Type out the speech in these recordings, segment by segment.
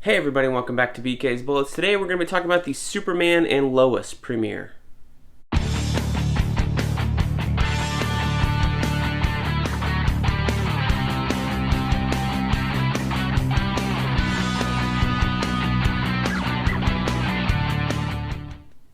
Hey everybody, welcome back to BK's Bullets. Today we're going to be talking about the Superman and Lois premiere.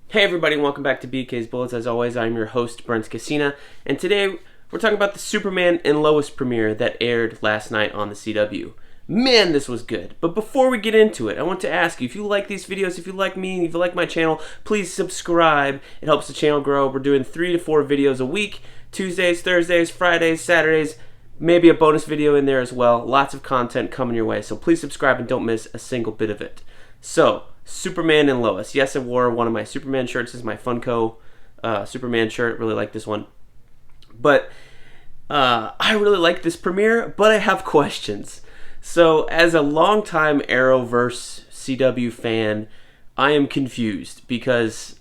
Hey everybody, welcome back to BK's Bullets. As always, I'm your host, Brent, and today we're talking about the Superman and Lois premiere that aired last night on the CW. Man, this was good. But before we get into it, I want to ask you, if you like these videos, if you like me, if you like my channel, please subscribe. It helps the channel grow. We're doing 3 to 4 videos a week, Tuesdays, Thursdays, Fridays, Saturdays, maybe a bonus video in there as well. Lots of content coming your way, so please subscribe and don't miss a single bit of it. So, Superman and Lois. Yes, I wore one of my Superman shirts. This is my Funko Superman shirt. Really like this one. But I really like this premiere, but I have questions. So, as a longtime Arrowverse CW fan, I am confused because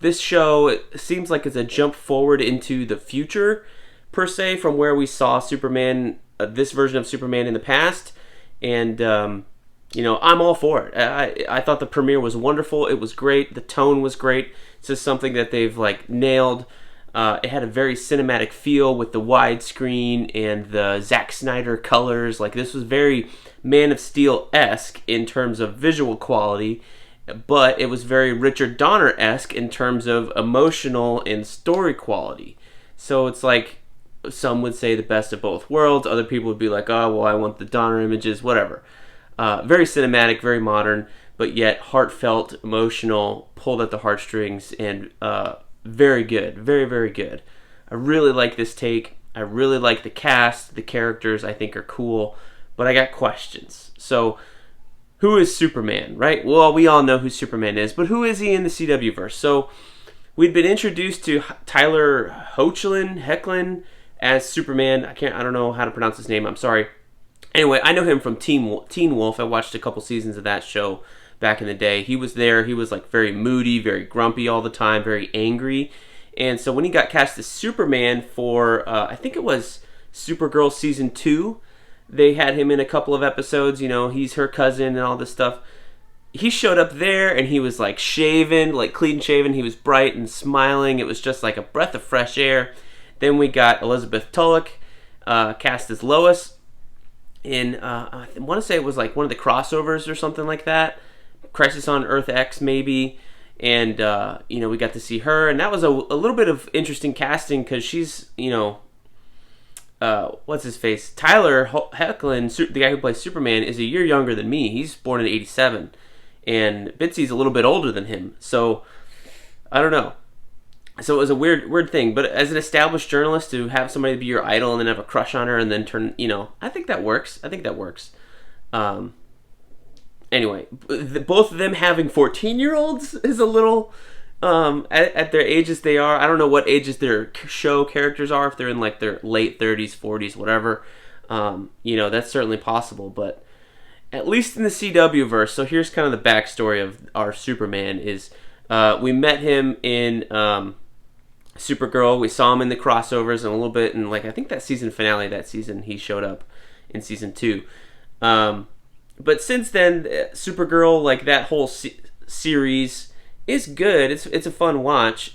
this show seems like it's a jump forward into the future, per se, from where we saw Superman, this version of Superman in the past, and you know, I'm all for it. I thought the premiere was wonderful. It was great. The tone was great. It's just something that they've nailed. It had a very cinematic feel with the widescreen and the Zack Snyder colors. This was very Man of Steel-esque in terms of visual quality, but it was very Richard Donner-esque in terms of emotional and story quality. So it's like, some would say the best of both worlds. Other people would be like, oh, well, I want the Donner images, whatever. Very cinematic, very modern, but yet heartfelt, emotional, pulled at the heartstrings, and very good. Very, very good. I really like this take. I really like the cast. The characters I think are cool, but I got questions. So, who is Superman, right? Well, we all know who Superman is, but who is he in the CW verse? So, we'd been introduced to Tyler Hoechlin as Superman. I don't know how to pronounce his name. I'm sorry. Anyway, I know him from Teen Wolf. I watched a couple seasons of that show back in the day. He was there. He was very moody, very grumpy all the time, very angry. And so when he got cast as Superman for, I think it was Supergirl Season 2, they had him in a couple of episodes. You know, he's her cousin and all this stuff. He showed up there and he was shaven, clean shaven. He was bright and smiling. It was just like a breath of fresh air. Then we got Elizabeth Tulloch cast as Lois in, I want to say it was one of the crossovers or something like that. Crisis on Earth X, maybe. And, you know, we got to see her. And that was a little bit of interesting casting because she's, you know, what's his face? Tyler Hoechlin, the guy who plays Superman, is a year younger than me. He's born in 87. And Bitsy's a little bit older than him. So, I don't know. So it was a weird thing. But as an established journalist, to have somebody be your idol and then have a crush on her and then turn, you know, I think that works. Anyway, both of them having 14-year-olds is a little, at their ages they are. I don't know what ages their show characters are, if they're in their late 30s, 40s, whatever. You know, that's certainly possible, but at least in the CW verse, so here's kind of the backstory of our Superman is, we met him in Supergirl. We saw him in the crossovers and a little bit in, I think that season finale, that season he showed up in season 2. But since then, Supergirl, that whole series is good. It's a fun watch.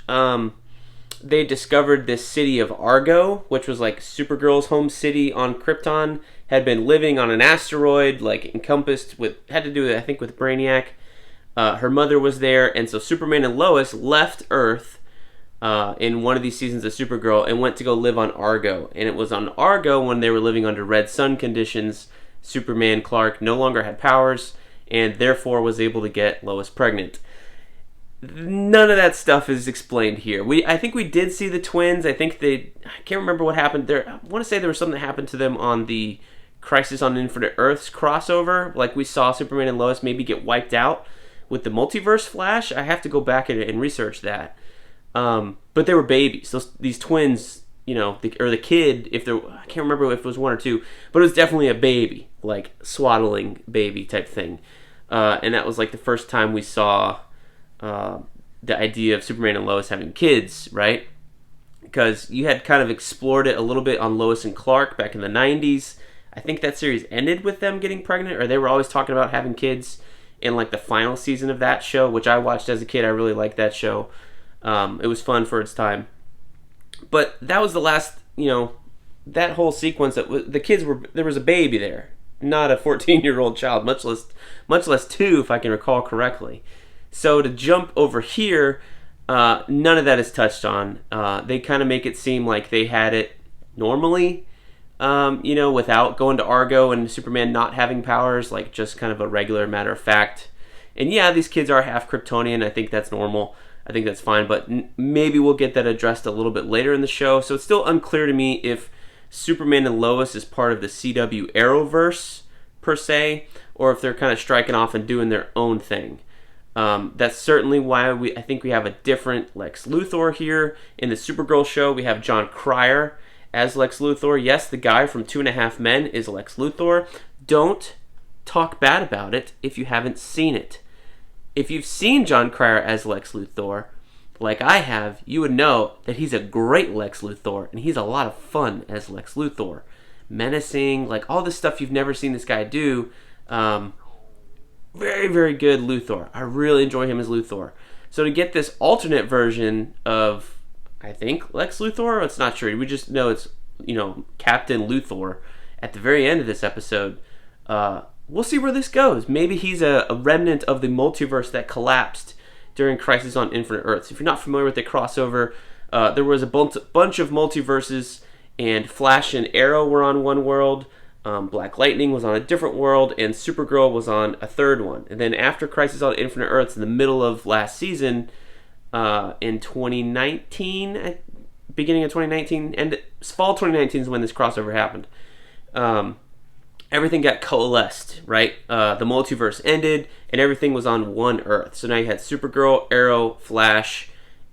They discovered this city of Argo, which was Supergirl's home city on Krypton, had been living on an asteroid, encompassed with, had to do, I think, with Brainiac. Her mother was there, and so Superman and Lois left Earth in one of these seasons of Supergirl and went to go live on Argo. And it was on Argo when they were living under red sun conditions. Superman Clark no longer had powers and therefore was able to get Lois pregnant. None of that stuff is explained here. I think we did see the twins. I can't remember what happened there. I want to say there was something that happened to them on the Crisis on Infinite Earths crossover. We saw Superman and Lois maybe get wiped out with the multiverse flash. I have to go back and research that. But they were babies. These twins, you know, or the kid, I can't remember if it was one or two, but it was definitely a baby, swaddling baby type thing. And that was the first time we saw the idea of Superman and Lois having kids, right? Because you had kind of explored it a little bit on Lois and Clark back in the 90s. I think that series ended with them getting pregnant, or they were always talking about having kids in like the final season of that show, which I watched as a kid. I really liked that show. It was fun for its time. But that was the last, that whole sequence the kids were, there was a baby there, not a 14-year-old child, much less two, if I can recall correctly. So to jump over here, none of that is touched on. They kind of make it seem like they had it normally, without going to Argo and Superman not having powers, like just kind of a regular matter of fact. And yeah, these kids are half Kryptonian. I think that's normal. I think that's fine, but maybe we'll get that addressed a little bit later in the show. So it's still unclear to me if Superman and Lois is part of the CW Arrowverse, per se, or if they're kind of striking off and doing their own thing. That's certainly why I think we have a different Lex Luthor here. In the Supergirl show, we have John Cryer as Lex Luthor. Yes, the guy from 2.5 Men is Lex Luthor. Don't talk bad about it if you haven't seen it. If you've seen John Cryer as Lex Luthor, like I have, you would know that he's a great Lex Luthor, and he's a lot of fun as Lex Luthor. Menacing, like all the stuff you've never seen this guy do. Very, very good Luthor. I really enjoy him as Luthor. So to get this alternate version of, I think, Lex Luthor, it's not sure. We just know it's, Captain Luthor at the very end of this episode. We'll see where this goes. Maybe he's a remnant of the multiverse that collapsed during Crisis on Infinite Earths. If you're not familiar with the crossover, there was a bunch of multiverses, and Flash and Arrow were on one world, Black Lightning was on a different world, and Supergirl was on a third one. And then after Crisis on Infinite Earths, in the middle of last season, in 2019, beginning of 2019, and fall 2019 is when this crossover happened. Everything got coalesced, right? The multiverse ended, and everything was on one Earth. So now you had Supergirl, Arrow, Flash,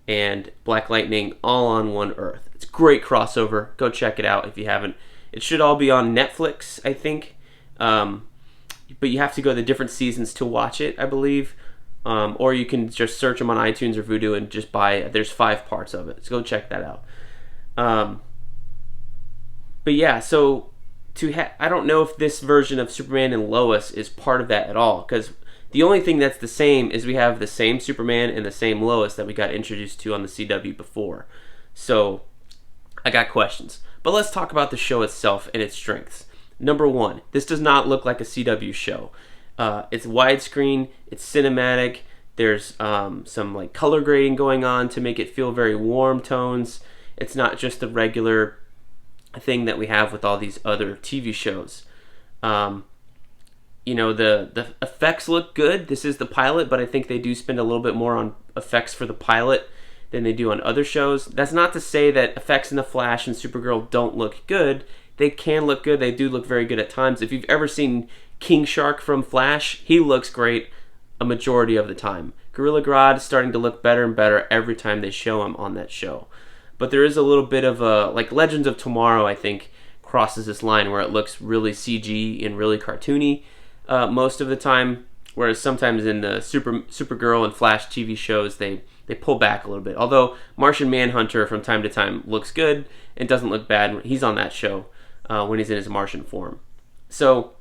and Black Lightning all on one Earth. It's a great crossover. Go check it out if you haven't. It should all be on Netflix, I think. But you have to go to the different seasons to watch it, I believe. Or you can just search them on iTunes or Vudu and just buy it. There's 5 parts of it. So go check that out. But yeah, so I don't know if this version of Superman and Lois is part of that at all, because the only thing that's the same is we have the same Superman and the same Lois that we got introduced to on the CW before. So I got questions. But let's talk about the show itself and its strengths. Number 1, this does not look like a CW show. It's widescreen, it's cinematic, there's some like color grading going on to make it feel very warm tones. It's not just the regular thing that we have with all these other TV shows. The effects look good. This is the pilot, but I think they do spend a little bit more on effects for the pilot than they do on other shows. That's not to say that effects in The Flash and Supergirl don't look good. They can look good. They do look very good at times. If you've ever seen King Shark from Flash, he looks great a majority of the time. Gorilla Grodd is starting to look better and better every time they show him on that show. But there is a little bit of like Legends of Tomorrow, I think, crosses this line where it looks really CG and really cartoony most of the time, whereas sometimes in the Supergirl and Flash TV shows, they pull back a little bit. Although Martian Manhunter from time to time looks good and doesn't look bad when he's on that show when he's in his Martian form. So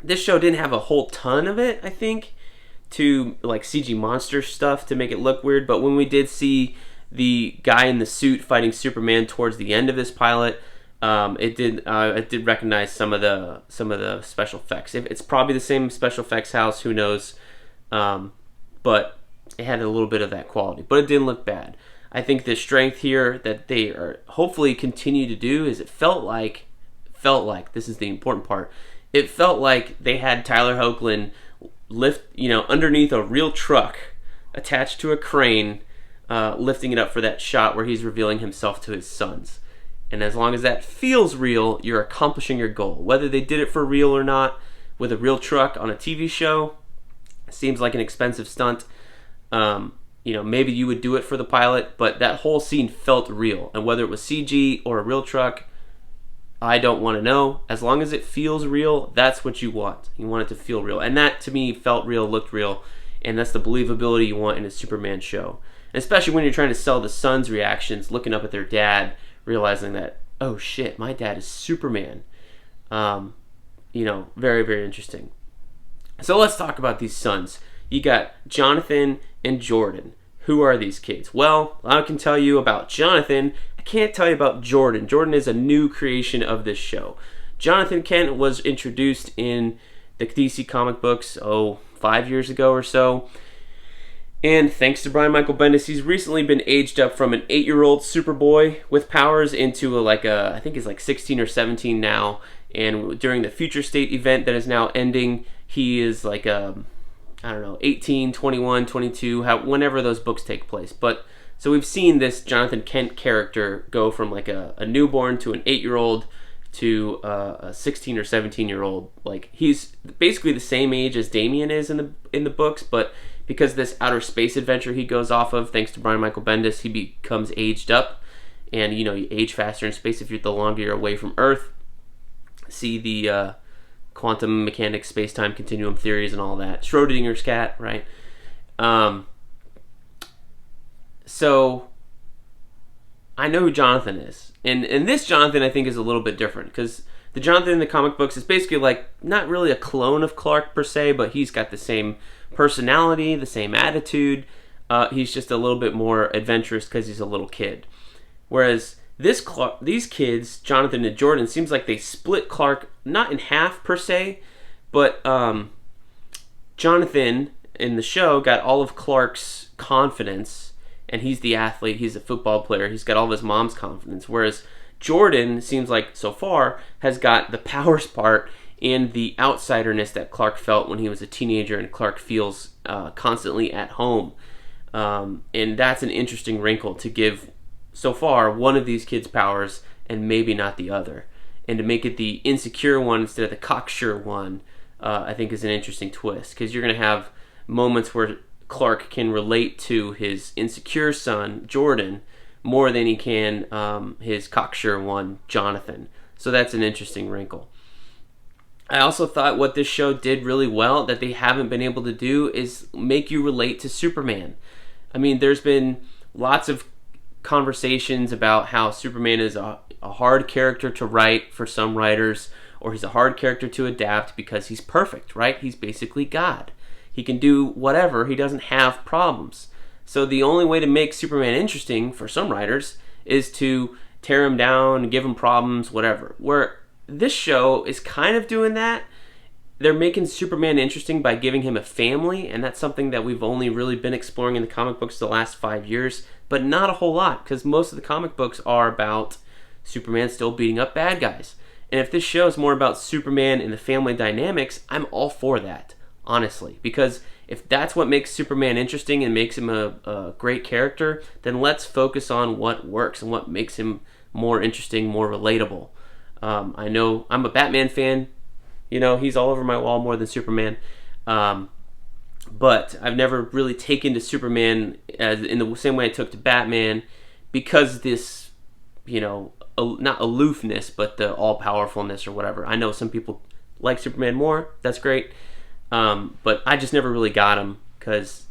this show didn't have a whole ton of it, I think, to like CG monster stuff to make it look weird. But when we did see the guy in the suit fighting Superman towards the end of this pilot, it did recognize some of the special effects. It's probably the same special effects house, who knows? But it had a little bit of that quality, but it didn't look bad. I think the strength here that they are hopefully continue to do is it felt like this is the important part. It felt like they had Tyler Hoechlin lift, underneath a real truck attached to a crane, lifting it up for that shot where he's revealing himself to his sons. And as long as that feels real, you're accomplishing your goal. Whether they did it for real or not, with a real truck on a TV show, seems like an expensive stunt. Maybe you would do it for the pilot, but that whole scene felt real. And whether it was CG or a real truck, I don't want to know. As long as it feels real, that's what you want. You want it to feel real. And that, to me, felt real, looked real. And that's the believability you want in a Superman show. And especially when you're trying to sell the sons' reactions, looking up at their dad, realizing that, oh shit, my dad is Superman. very, very interesting. So let's talk about these sons. You got Jonathan and Jordan. Who are these kids? Well, I can tell you about Jonathan. I can't tell you about Jordan. Jordan is a new creation of this show. Jonathan Kent was introduced in the DC comic books, 5 years ago or so. And thanks to Brian Michael Bendis, he's recently been aged up from an 8-year-old Superboy with powers into I think he's like 16 or 17 now. And during the Future State event that is now ending, he is like 18, 21, 22, whenever those books take place. But so we've seen this Jonathan Kent character go from like a newborn to an 8-year-old to a 16 or 17-year-old. Like, he's basically the same age as Damian is in the books, but because this outer space adventure he goes off of, thanks to Brian Michael Bendis, he becomes aged up. And, you age faster in space if you're the longer you're away from Earth. See the quantum mechanics, space-time continuum theories and all that. Schrodinger's cat, right? So I know who Jonathan is. And this Jonathan, I think, is a little bit different, because the Jonathan in the comic books is basically like not really a clone of Clark per se, but he's got the same personality, the same attitude. He's just a little bit more adventurous because he's a little kid. Whereas these kids, Jonathan and Jordan, seems like they split Clark not in half per se, but Jonathan in the show got all of Clark's confidence, and he's the athlete, he's a football player, he's got all of his mom's confidence, whereas Jordan seems like so far has got the powers part and the outsiderness that Clark felt when he was a teenager, and Clark feels constantly at home. And that's an interesting wrinkle to give, so far, one of these kids' powers and maybe not the other. And to make it the insecure one instead of the cocksure one, I think is an interesting twist. Because you're going to have moments where Clark can relate to his insecure son, Jordan, more than he can his cocksure one, Jonathan. So that's an interesting wrinkle. I also thought what this show did really well that they haven't been able to do is make you relate to Superman. I mean, there's been lots of conversations about how Superman is a hard character to write for some writers, or he's a hard character to adapt because he's perfect, right? He's basically God. He can do whatever. He doesn't have problems. So the only way to make Superman interesting for some writers is to tear him down and give him problems, whatever. Where this show is kind of doing that. They're making Superman interesting by giving him a family, and that's something that we've only really been exploring in the comic books the last 5 years, but not a whole lot, because most of the comic books are about Superman still beating up bad guys. And if this show is more about Superman and the family dynamics, I'm all for that, honestly, because if that's what makes Superman interesting and makes him a great character, then let's focus on what works and what makes him more interesting, more relatable. I know I'm a Batman fan. He's all over my wall more than Superman. But I've never really taken to Superman as in the same way I took to Batman, because this, not aloofness, but the all-powerfulness or whatever. I know some people like Superman more. That's great. But I just never really got him, because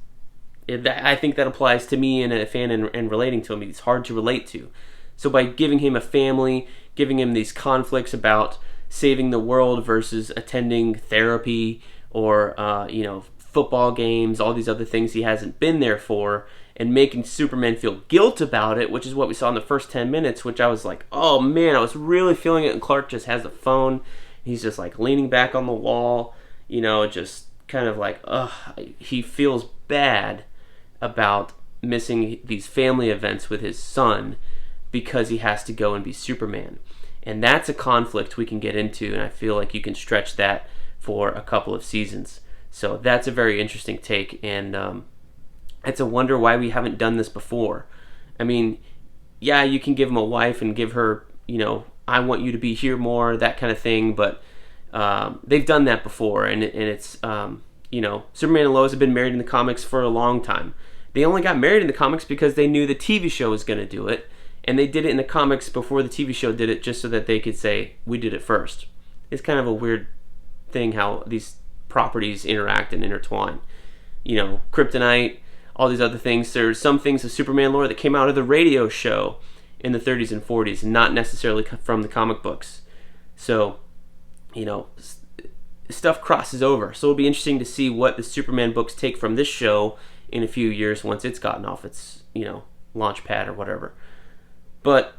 I think that applies to me and a fan and relating to him. He's hard to relate to. So by giving him a family, giving him these conflicts about saving the world versus attending therapy or football games, all these other things he hasn't been there for, and making Superman feel guilt about it, which is what we saw in the first 10 minutes, which I was like, oh man, I was really feeling it. And Clark just has a phone. He's just like leaning back on the wall, just kind of like, he feels bad about missing these family events with his son because he has to go and be Superman. And that's a conflict we can get into, and I feel like you can stretch that for a couple of seasons. So that's a very interesting take, and it's a wonder why we haven't done this before. I mean, yeah, you can give him a wife and give her, I want you to be here more, that kind of thing, but they've done that before, and it's, Superman and Lois have been married in the comics for a long time. They only got married in the comics because they knew the TV show was going to do it, and they did it in the comics before the TV show did it, just so that they could say, we did it first. It's kind of a weird thing how these properties interact and intertwine. Kryptonite, all these other things. There's some things of Superman lore that came out of the radio show in the 30s and 40s, not necessarily from the comic books. So, stuff crosses over. So it'll be interesting to see what the Superman books take from this show in a few years once it's gotten off its, launch pad or whatever. But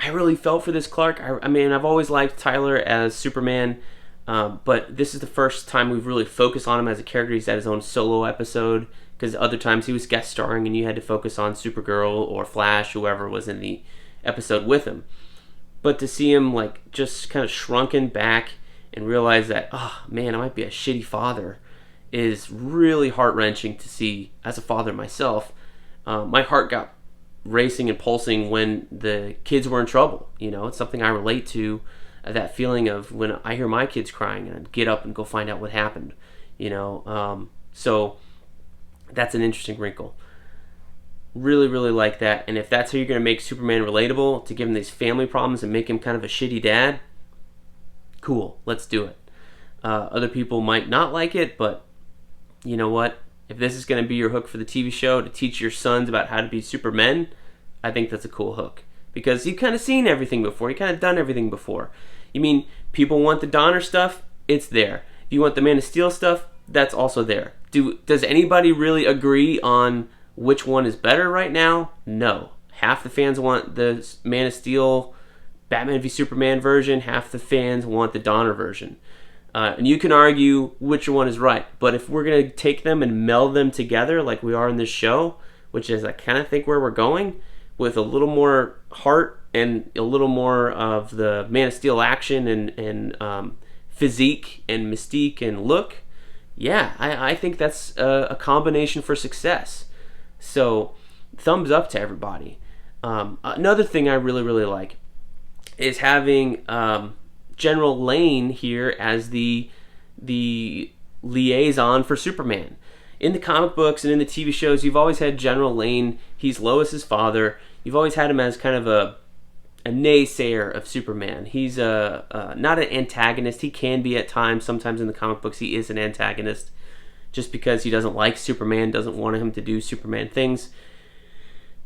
I really felt for this Clark. I mean, I've always liked Tyler as Superman, but this is the first time we've really focused on him as a character. He's had his own solo episode, because other times he was guest starring and you had to focus on Supergirl or Flash, whoever was in the episode with him. But to see him like just kind of shrunken back and realize that, oh man, I might be a shitty father, is really heart-wrenching to see as a father myself. My heart got racing and pulsing when the kids were in trouble. It's something I relate to, that feeling of when I hear my kids crying and I get up and go find out what happened. So that's an interesting wrinkle. Really, really like that. And if that's how you're going to make Superman relatable, to give him these family problems and make him kind of a shitty dad, cool, let's do it. Other people might not like it, but you know what? If this is going to be your hook for the TV show, to teach your sons about how to be Supermen, I think that's a cool hook. Because you've kind of seen everything before. You've kind of done everything before. You mean people want the Donner stuff? It's there. If you want the Man of Steel stuff, that's also there. Does anybody really agree on which one is better right now? No. Half the fans want the Man of Steel Batman v Superman version. Half the fans want the Donner version. And you can argue which one is right. But if we're going to take them and meld them together like we are in this show, which is I kind of think where we're going, with a little more heart and a little more of the Man of Steel action and physique and mystique and look, yeah, I think that's a combination for success. So thumbs up to everybody. Another thing I really, really like is having General Lane here as the liaison for Superman. In the comic books and in the TV shows, you've always had General Lane. He's Lois's father. You've always had him as kind of a naysayer of Superman. He's not an antagonist. He can be at times. Sometimes in the comic books he is an antagonist, just because he doesn't like Superman, doesn't want him to do Superman things.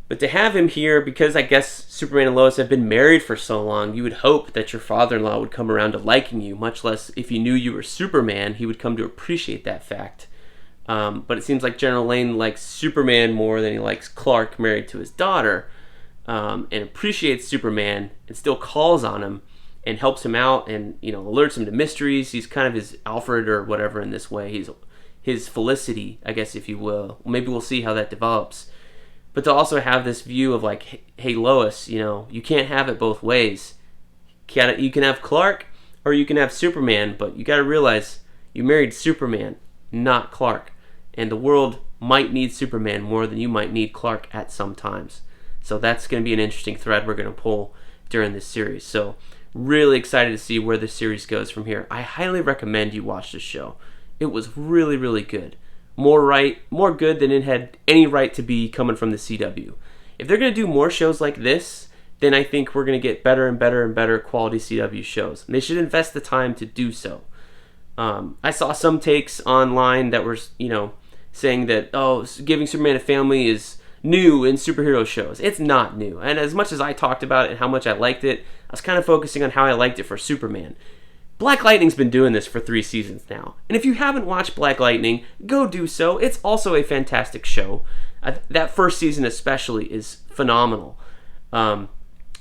But to have him here, because I guess Superman and Lois have been married for so long, you would hope that your father-in-law would come around to liking you, much less if he knew you were Superman, he would come to appreciate that fact. But it seems like General Lane likes Superman more than he likes Clark married to his daughter, and appreciates Superman and still calls on him and helps him out and alerts him to mysteries. He's kind of his Alfred or whatever in this way. He's his Felicity, I guess, if you will. Maybe we'll see how that develops. But to also have this view of like, hey Lois, you can't have it both ways. You can have Clark or you can have Superman, but you got to realize you married Superman, not Clark. And the world might need Superman more than you might need Clark at some times. So that's going to be an interesting thread we're going to pull during this series. So really excited to see where this series goes from here. I highly recommend you watch this show. It was really, really good. More good than it had any right to be coming from the CW. If they're going to do more shows like this, then I think we're going to get better and better and better quality CW shows. And they should invest the time to do so. I saw some takes online that were, saying that, giving Superman a family is new in superhero shows. It's not new. And as much as I talked about it and how much I liked it, I was kind of focusing on how I liked it for Superman. Black Lightning's been doing this for 3 seasons now. And if you haven't watched Black Lightning, go do so. It's also a fantastic show. That first season especially is phenomenal.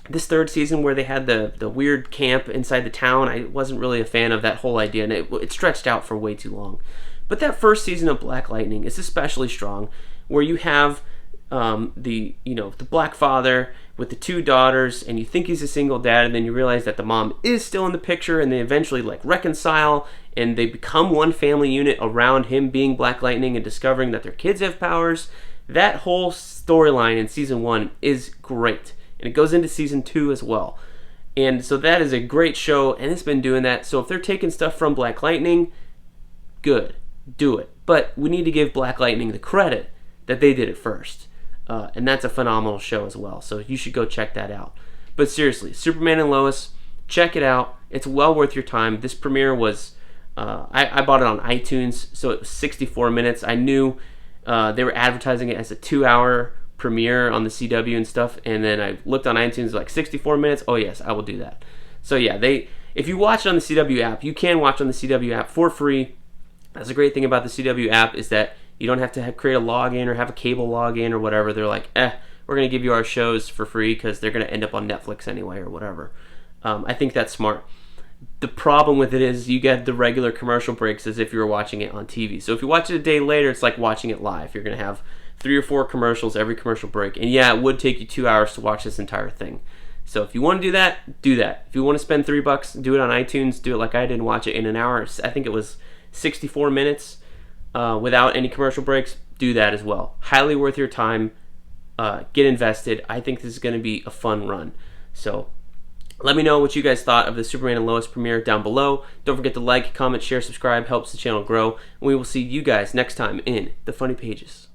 This third season where they had the weird camp inside the town, I wasn't really a fan of that whole idea, and it stretched out for way too long. But that first season of Black Lightning is especially strong, where you have the black father with the 2 daughters, and you think he's a single dad, and then you realize that the mom is still in the picture, and they eventually reconcile, and they become one family unit around him being Black Lightning and discovering that their kids have powers. That whole storyline in season 1 is great, and it goes into season 2 as well. And so that is a great show, and it's been doing that. So if they're taking stuff from Black Lightning, good, do it. But we need to give Black Lightning the credit that they did it first. And that's a phenomenal show as well. So you should go check that out. But seriously, Superman and Lois, check it out. It's well worth your time. This premiere was, I bought it on iTunes, so it was 64 minutes. I knew they were advertising it as a 2-hour premiere on the CW and stuff. And then I looked on iTunes, 64 minutes. Oh yes, I will do that. So yeah, if you watch it on the CW app, you can watch on the CW app for free. That's the great thing about the CW app, is that you don't have to create a login or have a cable login or whatever. They're like, we're going to give you our shows for free because they're going to end up on Netflix anyway or whatever. I think that's smart. The problem with it is you get the regular commercial breaks as if you were watching it on TV. So if you watch it a day later, it's like watching it live. You're going to have 3 or 4 commercials every commercial break. And yeah, it would take you 2 hours to watch this entire thing. So if you want to do that, do that. If you want to spend $3, do it on iTunes. Do it like I did and watch it in an hour. I think it was 64 minutes without any commercial breaks. Do that as well. Highly worth your time. Get invested. I think this is going to be a fun run. So let me know what you guys thought of the Superman and Lois premiere down below. Don't forget to like, comment, share, subscribe. Helps the channel grow. And we will see you guys next time in the Funny Pages.